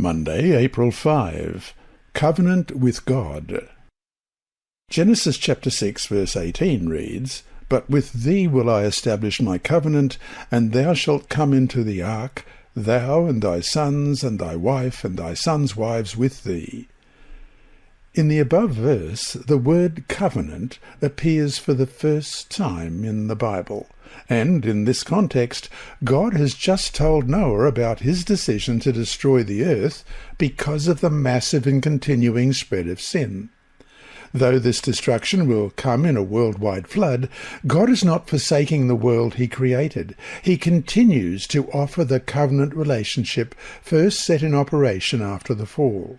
Monday, April 5. Covenant with God. Genesis chapter 6 verse 18 reads, "But with thee will I establish my covenant, and thou shalt come into the ark, thou and thy sons and thy wife and thy sons' wives with thee." In the above verse, the word covenant appears for the first time in the Bible, and in this context, God has just told Noah about his decision to destroy the earth because of the massive and continuing spread of sin. Though this destruction will come in a worldwide flood, God is not forsaking the world he created. He continues to offer the covenant relationship first set in operation after the fall.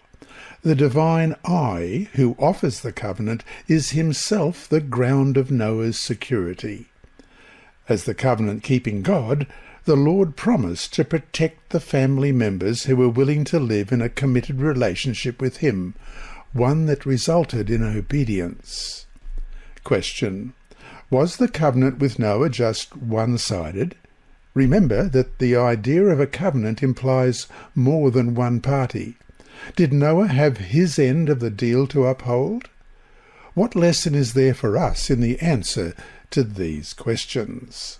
The divine I, who offers the covenant, is himself the ground of Noah's security. As the covenant-keeping God, the Lord promised to protect the family members who were willing to live in a committed relationship with him, one that resulted in obedience. Question: was the covenant with Noah just one-sided? Remember that the idea of a covenant implies more than one party. Did Noah have his end of the deal to uphold? What lesson is there for us in the answer to these questions?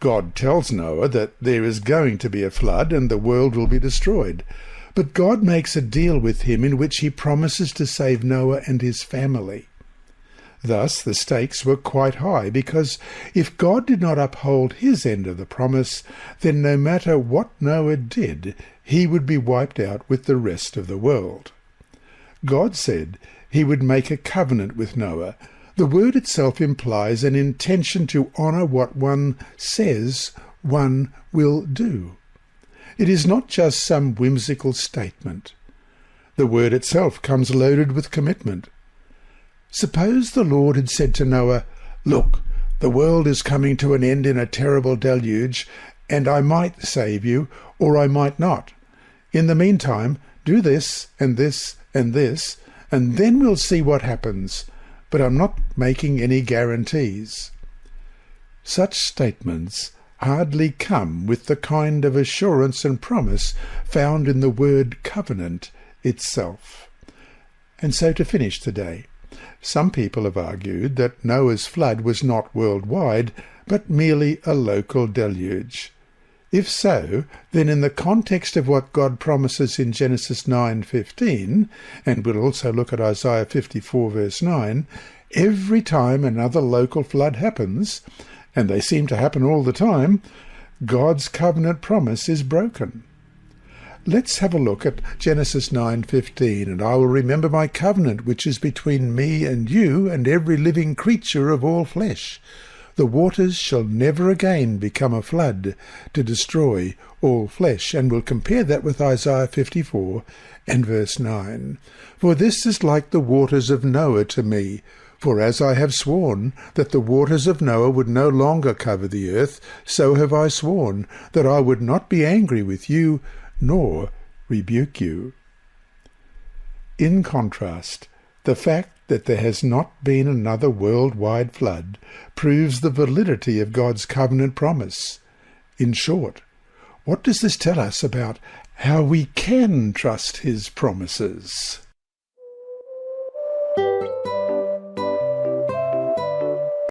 God tells Noah that there is going to be a flood and the world will be destroyed. But God makes a deal with him in which he promises to save Noah and his family. Thus the stakes were quite high, because if God did not uphold his end of the promise, then no matter what Noah did, he would be wiped out with the rest of the world. God said he would make a covenant with Noah. The word itself implies an intention to honour what one says one will do. It is not just some whimsical statement. The word itself comes loaded with commitment. Suppose the Lord had said to Noah, "Look, the world is coming to an end in a terrible deluge, and I might save you, or I might not. In the meantime, do this and this and this, and then we'll see what happens, but I'm not making any guarantees." Such statements hardly come with the kind of assurance and promise found in the word covenant itself. And so to finish today, some people have argued that Noah's flood was not worldwide, but merely a local deluge. If so, then in the context of what God promises in Genesis 9:15, and we'll also look at Isaiah 54 verse 9, every time another local flood happens, and they seem to happen all the time, God's covenant promise is broken. Let's have a look at Genesis 9:15, "And I will remember my covenant which is between me and you and every living creature of all flesh. The waters shall never again become a flood to destroy all flesh." And we'll compare that with Isaiah 54 and verse 9. "For this is like the waters of Noah to me. For as I have sworn that the waters of Noah would no longer cover the earth, so have I sworn that I would not be angry with you, nor rebuke you." In contrast, the fact that there has not been another worldwide flood proves the validity of God's covenant promise. In short, what does this tell us about how we can trust his promises?